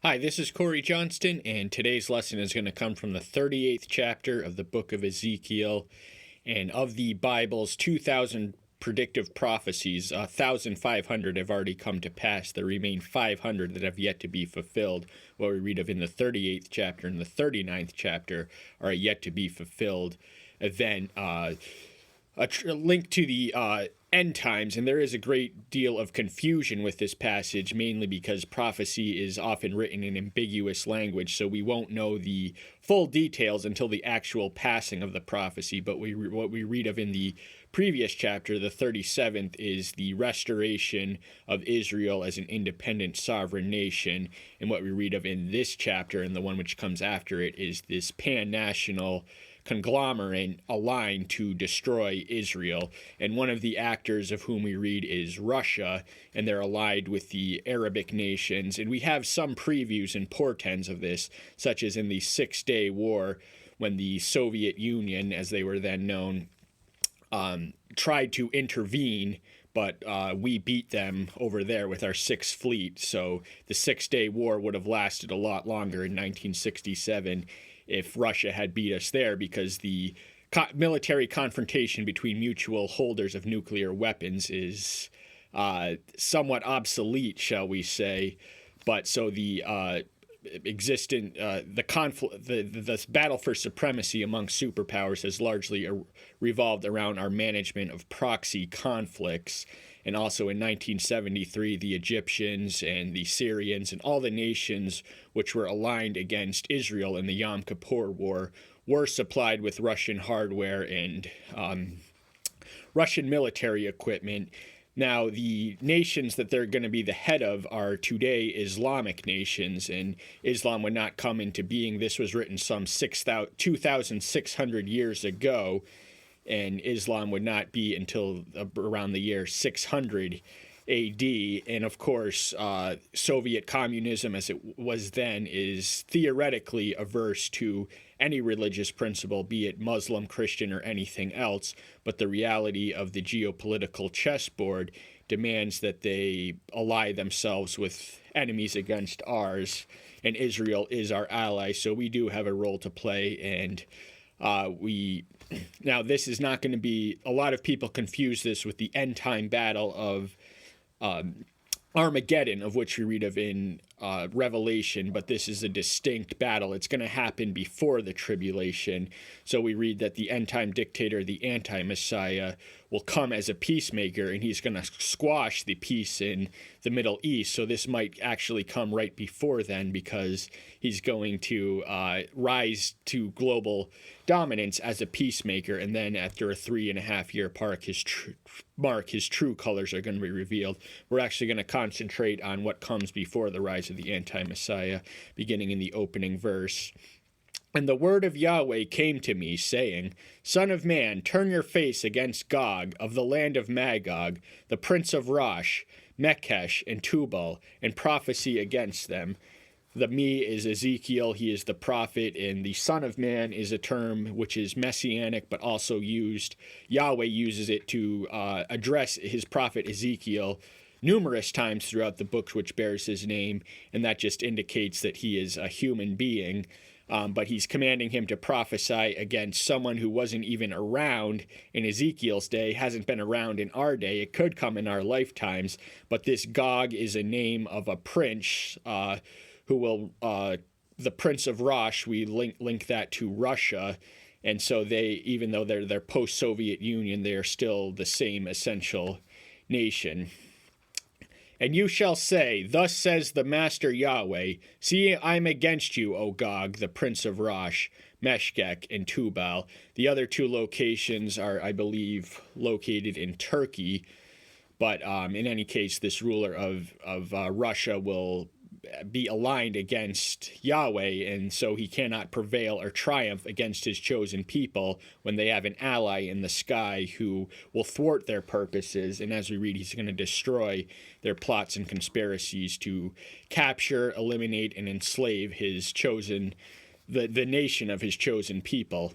Hi, this is Corey Johnston, and today's lesson is going to come from the 38th chapter of the book of Ezekiel. And of the Bible's 2,000 predictive prophecies, 1,500 have already come to pass. There remain 500 that have yet to be fulfilled. What we read of in the 38th chapter and the 39th chapter are a yet to be fulfilled event. A link to the end times, and there is a great deal of confusion with this passage, mainly because prophecy is often written in ambiguous language, so we won't know the full details until the actual passing of the prophecy. But what we read of in the previous chapter, the 37th, is the restoration of Israel as an independent sovereign nation, and what we read of in this chapter, and the one which comes after it, is this pan-national conglomerate aligned to destroy Israel. And one of the actors of whom we read is Russia, and they're allied with the Arabic nations. And we have some previews and portents of this, such as in the 6-Day War, when the Soviet Union, as they were then known, tried to intervene, but we beat them over there with our Sixth Fleet. So the 6-Day War would have lasted a lot longer in 1967 if Russia had beat us there, because the military confrontation between mutual holders of nuclear weapons is somewhat obsolete, shall we say. But so the the battle for supremacy among superpowers has largely revolved around our management of proxy conflicts. And also in 1973, the Egyptians and the Syrians and all the nations which were aligned against Israel in the Yom Kippur War were supplied with Russian hardware and Russian military equipment. Now, the nations that they're going to be the head of are today Islamic nations, and Islam would not come into being. This was written some 2,600 years ago, and Islam would not be until around the year 600 A.D. And of course, Soviet communism, as it was then, is theoretically averse to any religious principle, be it Muslim, Christian, or anything else. But the reality of the geopolitical chessboard demands that they ally themselves with enemies against ours, and Israel is our ally, so we do have a role to play. And now, this is not going to be, a lot of people confuse this with the end time battle of Armageddon, of which we read of in Revelation, but this is a distinct battle. It's going to happen before the tribulation. So we read that the end time dictator, the anti-Messiah, will come as a peacemaker, and he's going to squash the peace in the Middle East. So this might actually come right before then, because he's going to rise to global dominance as a peacemaker, and then after a 3.5-year mark, his true colors are going to be revealed. We're actually going to concentrate on what comes before the rise of the anti-Messiah, beginning in the opening verse. And the word of Yahweh came to me, saying, Son of man, turn your face against Gog of the land of Magog, the prince of Rosh, Mekesh, and Tubal, and prophesy against them. The me is Ezekiel, he is the prophet, and the Son of Man is a term which is messianic, but also Yahweh uses it to address his prophet Ezekiel numerous times throughout the book which bears his name, and that just indicates that he is a human being. But he's commanding him to prophesy against someone who wasn't even around in Ezekiel's day, hasn't been around in our day. It could come in our lifetimes, but this Gog is a name of a prince who will, the Prince of Rosh, we link that to Russia. And so they, even though they're post-Soviet Union, they are still the same essential nation. And you shall say, Thus says the Master Yahweh, See, I am against you, O Gog, the prince of Rosh, Meshech, and Tubal. The other two locations are, I believe, located in Turkey. But in any case, this ruler of Russia will be aligned against Yahweh, and so he cannot prevail or triumph against his chosen people when they have an ally in the sky who will thwart their purposes. And as we read, he's going to destroy their plots and conspiracies to capture, eliminate, and enslave his chosen, the nation of his chosen people.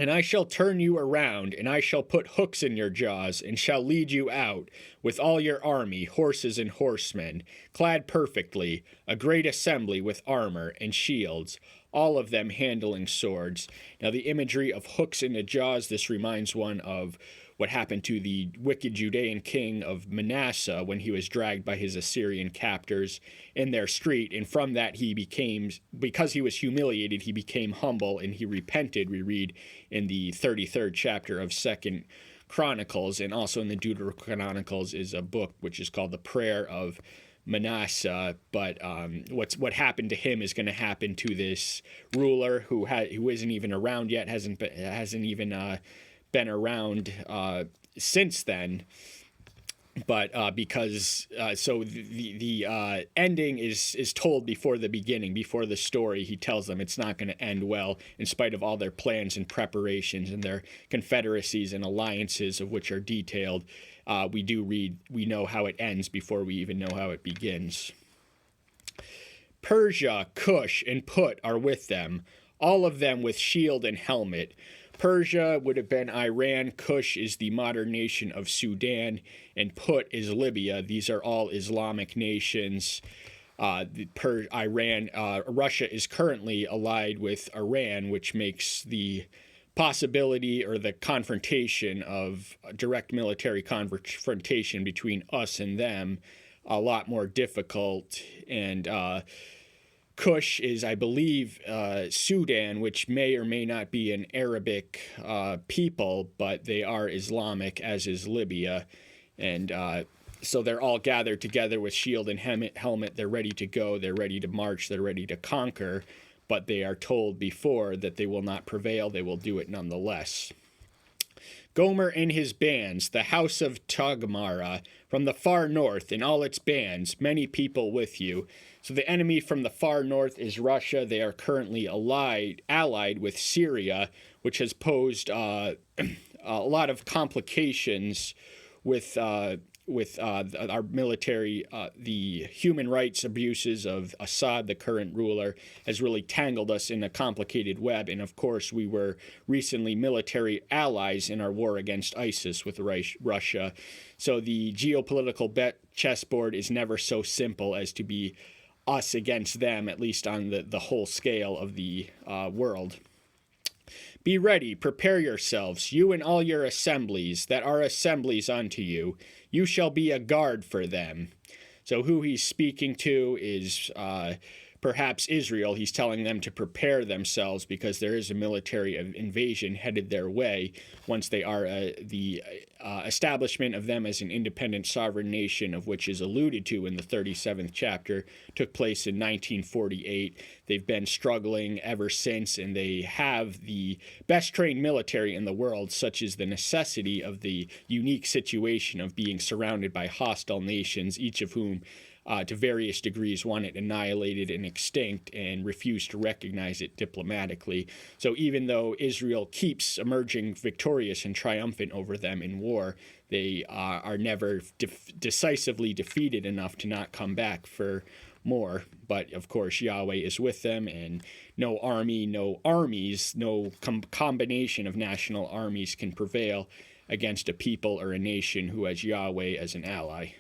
And I shall turn you around, and I shall put hooks in your jaws, and shall lead you out, with all your army, horses and horsemen, clad perfectly, a great assembly with armor and shields, all of them handling swords. Now, the imagery of hooks in the jaws, this reminds one of what happened to the wicked Judean king of Manasseh when he was dragged by his Assyrian captors in their street. And from that he became, because he was humiliated, he became humble and he repented, we read in the 33rd chapter of 2nd Chronicles. And also in the Deuterochronicles is a book which is called the Prayer of Manasseh. But what happened to him is going to happen to this ruler who isn't even around yet, hasn't even been around since then, but because so the ending is told before the beginning, before the story. He tells them it's not going to end well, in spite of all their plans and preparations and their confederacies and alliances, of which are detailed. We know how it ends before we even know how it begins. Persia, Cush, and Put are with them, all of them with shield and helmet. Persia would have been Iran, Cush is the modern nation of Sudan, and Put is Libya. These are all Islamic nations. Russia is currently allied with Iran, which makes the possibility or the confrontation of direct military confrontation between us and them a lot more difficult. And Cush is, I believe, Sudan, which may or may not be an Arabic people, but they are Islamic, as is Libya. And so they're all gathered together with shield and helmet. They're ready to go. They're ready to march. They're ready to conquer. But they are told before that they will not prevail. They will do it nonetheless. Gomer and his bands, the house of Tagmara, from the far north, and all its bands, many people with you. So the enemy from the far north is Russia. They are currently allied with Syria, which has posed a lot of complications with our military. The human rights abuses of Assad, the current ruler, has really tangled us in a complicated web. And of course, we were recently military allies in our war against ISIS with Russia. So the geopolitical chessboard is never so simple as to be us against them, at least on the whole scale of the world. Be ready, prepare yourselves, you and all your assemblies that are assemblies unto you. You shall be a guard for them. So who he's speaking to is perhaps Israel. He's telling them to prepare themselves because there is a military invasion headed their way once they are the establishment of them as an independent sovereign nation, of which is alluded to in the 37th chapter, took place in 1948. They've been struggling ever since, and they have the best trained military in the world, such as the necessity of the unique situation of being surrounded by hostile nations, each of whom to various degrees want it annihilated and extinct and refuse to recognize it diplomatically. So even though Israel keeps emerging victorious and triumphant over them in war, they are never decisively defeated enough to not come back for more. But of course, Yahweh is with them, and no army, no armies, no combination of national armies can prevail against a people or a nation who has Yahweh as an ally.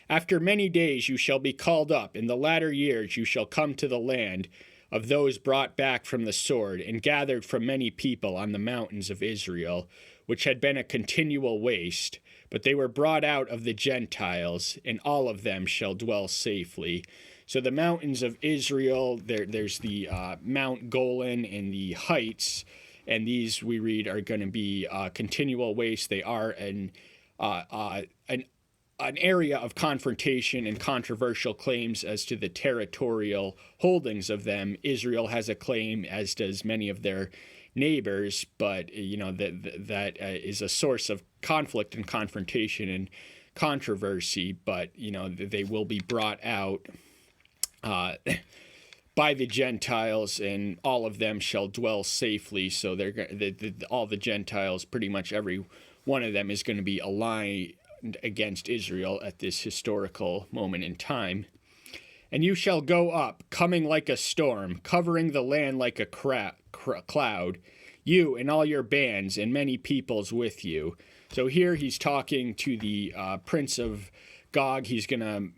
After many days you shall be called up. In the latter years you shall come to the land of those brought back from the sword and gathered from many people on the mountains of Israel, which had been a continual waste. But they were brought out of the Gentiles, and all of them shall dwell safely. So the mountains of Israel, there's the Mount Golan and the heights, and these we read are going to be continual waste. They are an area of confrontation and controversial claims as to the territorial holdings of them. Israel has a claim, as does many of their neighbors, but that is a source of conflict and confrontation and controversy. But they will be brought out by the Gentiles, and all of them shall dwell safely. So all the Gentiles, pretty much every one of them, is going to be aligned against Israel at this historical moment in time. And you shall go up, coming like a storm, covering the land like a cloud. you and all your bands and many peoples with you. So here he's talking to the prince of Gog. He's going to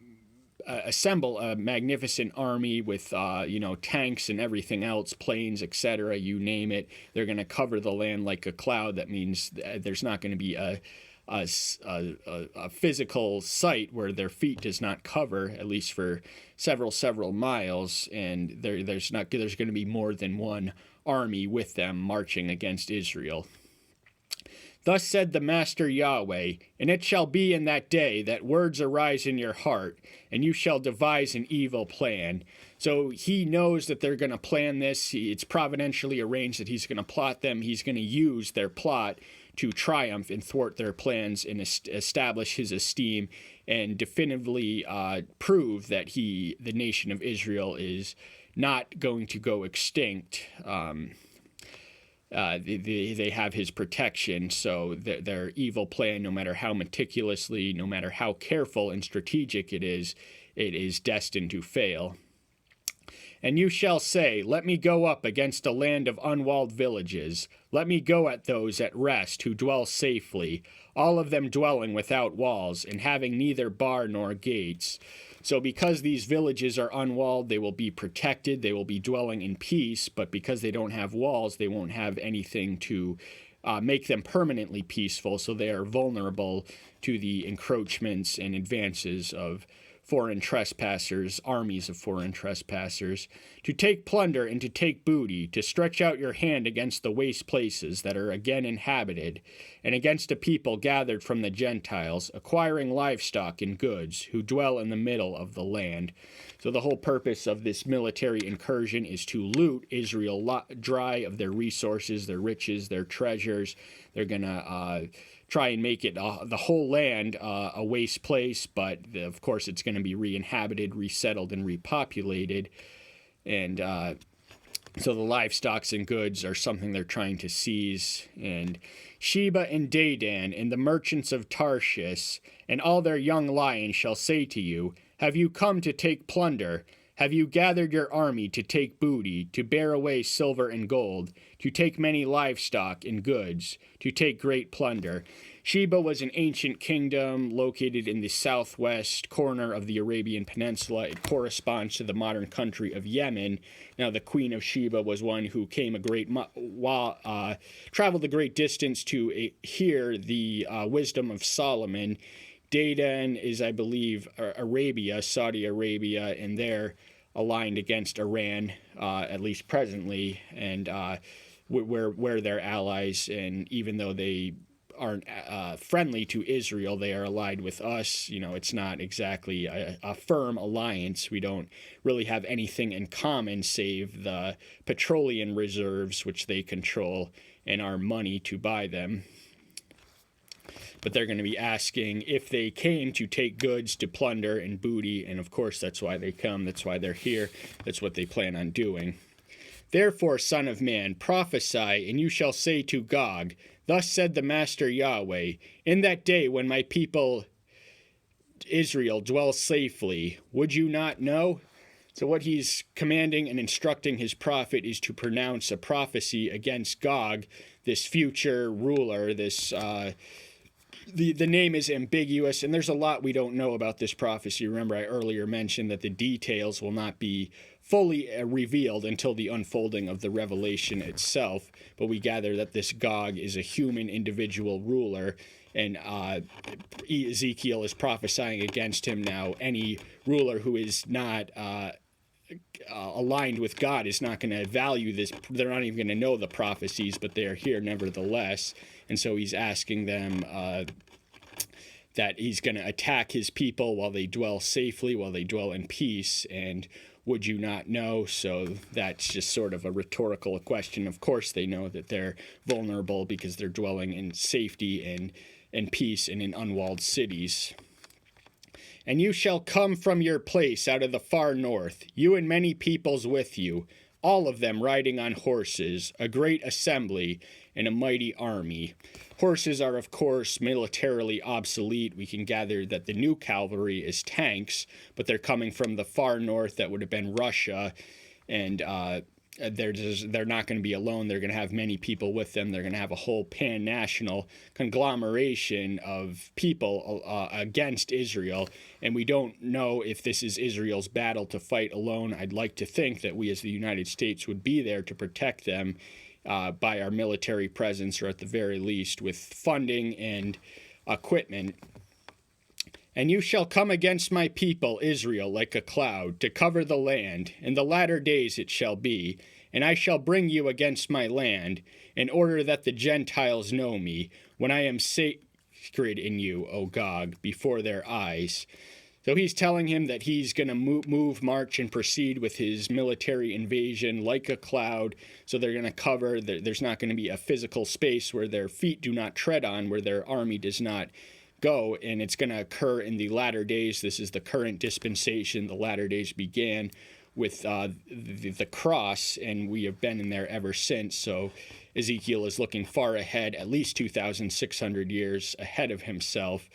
assemble a magnificent army with, tanks and everything else, planes, etc., you name it. They're going to cover the land like a cloud. That means there's not going to be a physical site where their feet does not cover, at least for several miles, and there's going to be more than one army with them marching against Israel. Thus said the Master Yahweh, and it shall be in that day that words arise in your heart, and you shall devise an evil plan. So he knows that they're going to plan this. It's providentially arranged that he's going to plot them. He's going to use their plot to triumph and thwart their plans and establish his esteem and definitively prove that the nation of Israel, is not going to go extinct. They have his protection, so their evil plan, no matter how meticulously, no matter how careful and strategic it is destined to fail. And you shall say, let me go up against a land of unwalled villages. Let me go at those at rest who dwell safely, all of them dwelling without walls, and having neither bar nor gates. So because these villages are unwalled, they will be protected, they will be dwelling in peace, but because they don't have walls, they won't have anything to make them permanently peaceful, so they are vulnerable to the encroachments and advances of foreign trespassers, armies of foreign trespassers, to take plunder and to take booty, to stretch out your hand against the waste places that are again inhabited, and against a people gathered from the Gentiles, acquiring livestock and goods, who dwell in the middle of the land. So the whole purpose of this military incursion is to loot Israel dry of their resources, their riches, their treasures. They're going to try and make it the whole land a waste place, but of course it's going to be re-inhabited, resettled, and repopulated. And so the livestock and goods are something they're trying to seize. And Sheba and Dedan and the merchants of Tarshish and all their young lions shall say to you, have you come to take plunder? Have you gathered your army to take booty, to bear away silver and gold, to take many livestock and goods, to take great plunder? Sheba was an ancient kingdom located in the southwest corner of the Arabian Peninsula. It corresponds to the modern country of Yemen. Now, the Queen of Sheba was one who came traveled a great distance to hear the wisdom of Solomon. Dedan is, I believe, Arabia, Saudi Arabia, and they're aligned against Iran, at least presently, and we're their allies. And even though they aren't friendly to Israel, they are allied with us. It's not exactly a firm alliance. We don't really have anything in common save the petroleum reserves, which they control, and our money to buy them. But they're going to be asking if they came to take goods, to plunder and booty, and of course that's why they come, that's why they're here, that's what they plan on doing. Therefore, son of man, prophesy, and you shall say to Gog, thus said the Master Yahweh, in that day when my people Israel dwells safely, would you not know? So what he's commanding and instructing his prophet is to pronounce a prophecy against Gog, this future ruler, this The name is ambiguous, and there's a lot we don't know about this prophecy. Remember, I earlier mentioned that the details will not be fully revealed until the unfolding of the revelation itself, but we gather that this Gog is a human individual ruler, and Ezekiel is prophesying against him now. Any ruler who is not aligned with God is not going to value this. They're not even going to know the prophecies, but they are here nevertheless. And so he's asking them that he's going to attack his people while they dwell safely, while they dwell in peace. And would you not know? So that's just sort of a rhetorical question. Of course they know that they're vulnerable because they're dwelling in safety and peace and in unwalled cities. And you shall come from your place out of the far north, you and many peoples with you, all of them riding on horses, a great assembly, and a mighty army. Horses are, of course, militarily obsolete. We can gather that the new cavalry is tanks, but they're coming from the far north. That would have been Russia, and they're not going to be alone. They're going to have many people with them. They're going to have a whole pan-national conglomeration of people against Israel. And we don't know if this is Israel's battle to fight alone. I'd like to think that we as the United States would be there to protect them by our military presence, or at the very least with funding and equipment. And you shall come against my people Israel like a cloud, to cover the land. In the latter days it shall be, and I shall bring you against my land, in order that the Gentiles know me, when I am sacred in you, O Gog, before their eyes. So he's telling him that he's going to move, march, and proceed with his military invasion like a cloud. So they're going to cover, there's not going to be a physical space where their feet do not tread on, where their army does not go, and it's going to occur in the latter days. This is the current dispensation. The latter days began with the cross, and we have been in there ever since. So Ezekiel is looking far ahead, at least 2,600 years ahead of himself.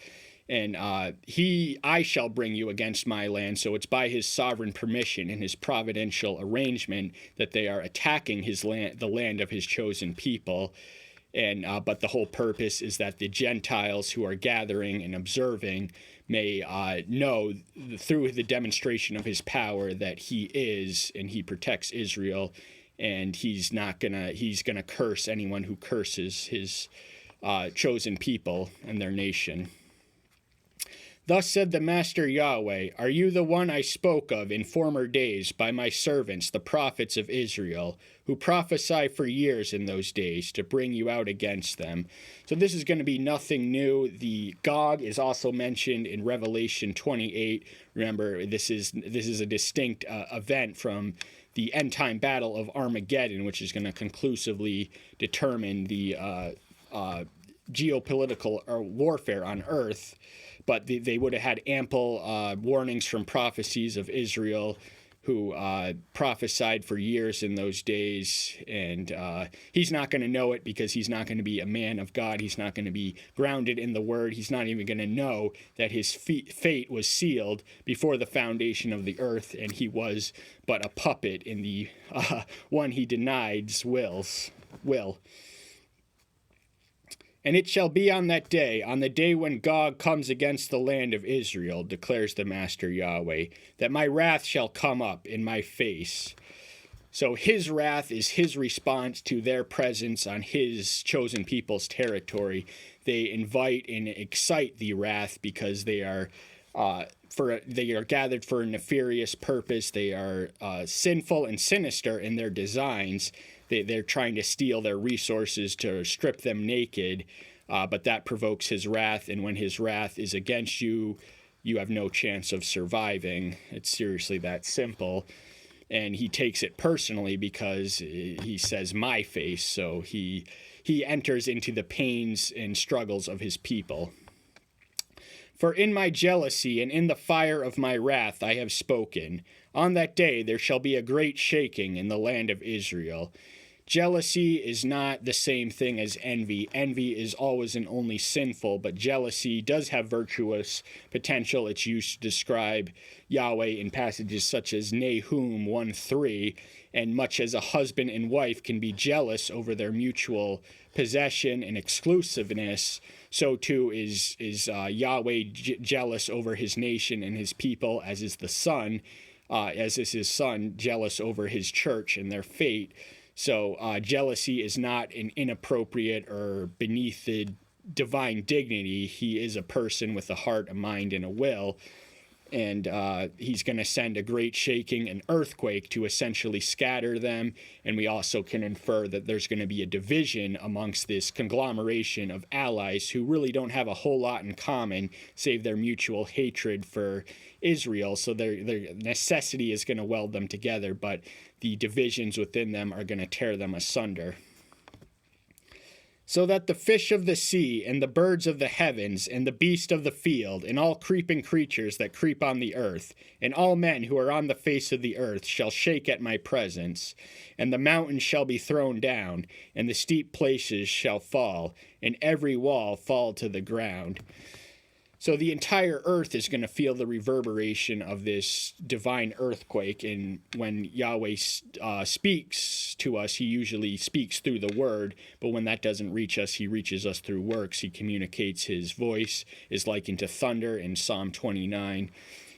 And I shall bring you against my land. So it's by his sovereign permission and his providential arrangement that they are attacking his land, the land of his chosen people. And but the whole purpose is that the Gentiles who are gathering and observing may know through the demonstration of his power that he is, and he protects Israel, and he's gonna curse anyone who curses his chosen people and their nation. Thus said the Master Yahweh, are you the one I spoke of in former days by my servants, the prophets of Israel, who prophesy for years in those days to bring you out against them? So this is going to be nothing new. The Gog is also mentioned in Revelation 28. Remember, this is a distinct event from the end-time battle of Armageddon, which is going to conclusively determine the geopolitical warfare on Earth. But they would have had ample warnings from prophecies of Israel, who prophesied for years in those days. And he's not going to know it because he's not going to be a man of God. He's not going to be grounded in the word. He's not even going to know that his fate was sealed before the foundation of the earth, and he was but a puppet in the one he denied's will. And it shall be on that day, on the day when Gog comes against the land of Israel, declares the Master Yahweh, that my wrath shall come up in my face. So his wrath is his response to their presence on his chosen people's territory. They invite and excite the wrath because they are gathered for a nefarious purpose. They are sinful and sinister in their designs. They're trying to steal their resources to strip them naked, but that provokes his wrath, and when his wrath is against you, you have no chance of surviving. It's seriously that simple. And he takes it personally because he says my face, so he enters into the pains and struggles of his people. For in my jealousy and in the fire of my wrath I have spoken. On that day there shall be a great shaking in the land of Israel. Jealousy is not the same thing as envy. Envy is always and only sinful, but jealousy does have virtuous potential. It's used to describe Yahweh in passages such as Nahum 1:3, and much as a husband and wife can be jealous over their mutual possession and exclusiveness, so too is Yahweh jealous over his nation and his people, as is the Son, as is his Son jealous over his church and their fate. So jealousy is not an inappropriate or beneath the divine dignity. He is a person with a heart, a mind, and a will. And he's going to send a great shaking, an earthquake, to essentially scatter them. And we also can infer that there's going to be a division amongst this conglomeration of allies who really don't have a whole lot in common, save their mutual hatred for Israel. So their necessity is going to weld them together, but the divisions within them are going to tear them asunder. So that the fish of the sea, and the birds of the heavens, and the beast of the field, and all creeping creatures that creep on the earth, and all men who are on the face of the earth shall shake at my presence. And the mountains shall be thrown down, and the steep places shall fall, and every wall fall to the ground. So the entire earth is going to feel the reverberation of this divine earthquake. And when Yahweh speaks to us, he usually speaks through the word. But when that doesn't reach us, he reaches us through works. He communicates. His voice is likened to thunder in Psalm 29.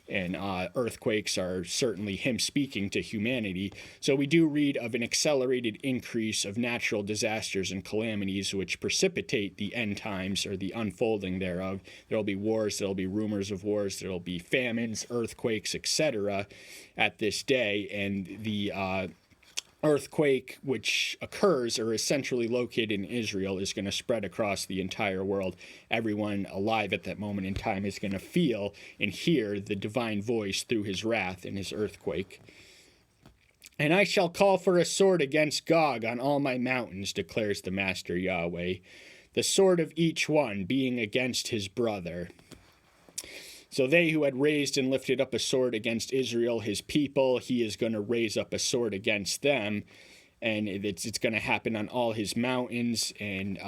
And earthquakes are certainly him speaking to humanity. So we do read of an accelerated increase of natural disasters and calamities which precipitate the end times, or the unfolding thereof. There will be wars, there will be rumors of wars, there will be famines, earthquakes, etc. at this day. And the earthquake which occurs or is centrally located in Israel is going to spread across the entire world. Everyone alive at that moment in time is going to feel and hear the divine voice through his wrath and his earthquake. And I shall call for a sword against Gog on all my mountains, declares the Master Yahweh, the sword of each one being against his brother. So they who had raised and lifted up a sword against Israel, his people, he is going to raise up a sword against them. And it's going to happen on all his mountains. And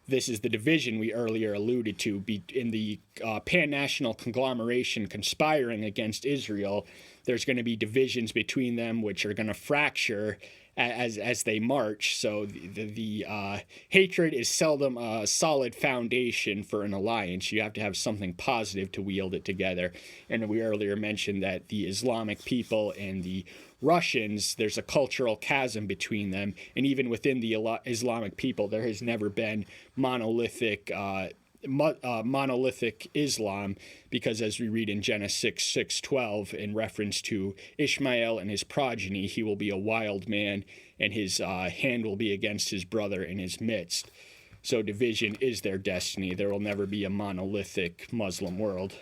this is the division we earlier alluded to in the pan-national conglomeration conspiring against Israel. There's going to be divisions between them which are going to fracture as they march. So the hatred is seldom a solid foundation for an alliance. You have to have something positive to wield it together. And we earlier mentioned that the Islamic people and the Russians, there's a cultural chasm between them. And even within the Islamic people, there has never been monolithic Islam, because as we read in Genesis 6:12 in reference to Ishmael and his progeny, he will be a wild man, and his hand will be against his brother in his midst. So division is their destiny. There will never be a monolithic Muslim world.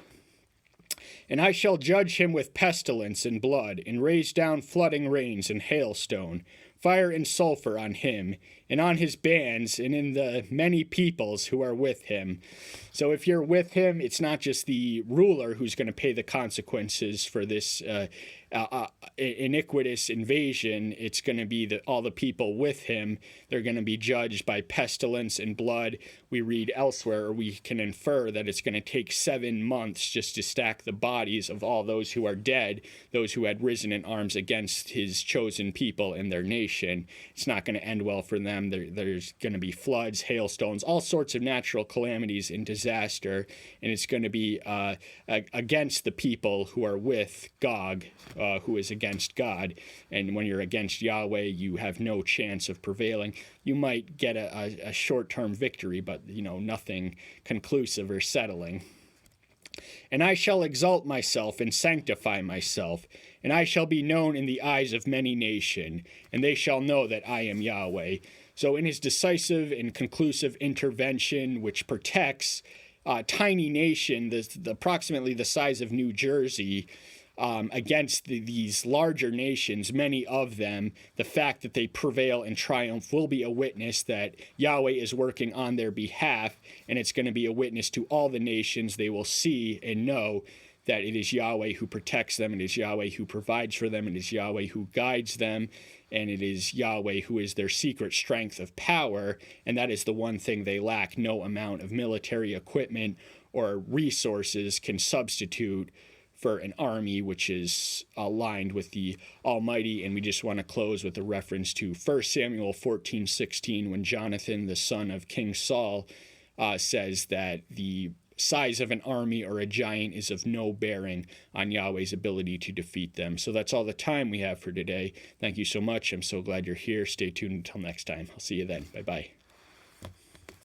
And I shall judge him with pestilence and blood, and raise down flooding rains and hailstone, fire and sulfur on him, and on his bands, and in the many peoples who are with him. So if you're with him, it's not just the ruler who's going to pay the consequences for this iniquitous invasion. It's going to be all the people with him. They're going to be judged by pestilence and blood. We read elsewhere, or we can infer, that it's going to take 7 months just to stack the bodies of all those who are dead, those who had risen in arms against his chosen people and their nation. It's not going to end well for them. There's going to be floods, hailstones, all sorts of natural calamities and disaster, and it's going to be against the people who are with Gog, who is against God. And when you're against Yahweh, you have no chance of prevailing. You might get a short-term victory, but nothing conclusive or settling. And I shall exalt myself and sanctify myself, and I shall be known in the eyes of many nations, and they shall know that I am Yahweh. So in his decisive and conclusive intervention, which protects a tiny nation, approximately the size of New Jersey, against these larger nations, many of them, the fact that they prevail and triumph will be a witness that Yahweh is working on their behalf, and it's going to be a witness to all the nations. They will see and know that it is Yahweh who protects them, it is Yahweh who provides for them, it is Yahweh who guides them, and it is Yahweh who is their secret strength of power, and that is the one thing they lack. No amount of military equipment or resources can substitute for an army which is aligned with the Almighty. And we just want to close with a reference to 1 Samuel 14:16, when Jonathan, the son of King Saul, says that the size of an army or a giant is of no bearing on Yahweh's ability to defeat them. So that's all the time we have for today. Thank you so much. I'm so glad you're here. Stay tuned until next time. I'll see you then. Bye-bye.